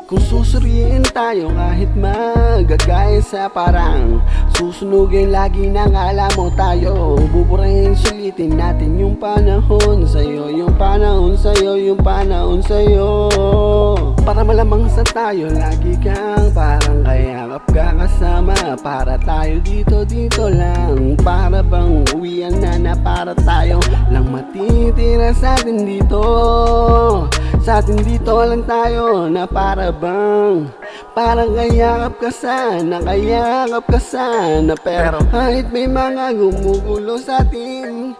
Kung susuriin tayo kahit magagaya sa parang susunugin lagi ng alam mo tayo. Buburahin sulitin natin yung panahon sa'yo, yung panahon sa'yo, yung panahon sa'yo. Para malamang sa tayo lagi kang parang kayakap ka kasama. Para tayo dito lang, para bang uwian na para tayo lang matitira sa atin dito. Sa atin dito lang tayo na para bang parang kayakap ka sana. Pero kahit may mga gumugulo sa ating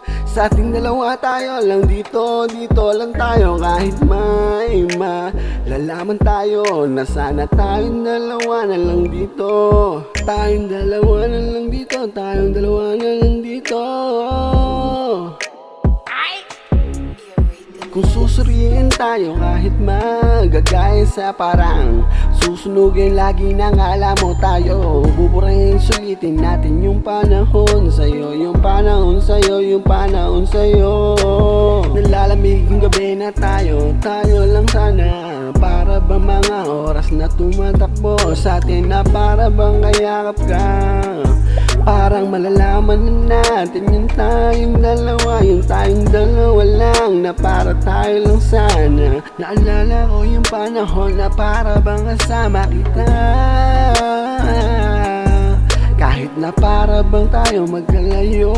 dalawa tayo lang dito lang tayo. Kahit may malalaman tayo na sana tayong dalawa na lang dito. Tayong dalawa na lang dito, tayong dalawa na lang dito. Kung susuriin tayo kahit magagaya sa parang susunugin lagi ng alam mo tayo. Buburahin sulitin natin yung panahon sa'yo, yung panahon sa'yo, yung panahon sa'yo. Nalalamig yung gabi na tayo lang sana. Para bang mga oras na tumatakbo sa atin na para bang kayakap ka. Parang malalaman na natin yung tayong dalawa lang na para tayo lang sana. Naalala ko yung panahon na para bang kasama kita. Kahit na para bang tayo magkalayo.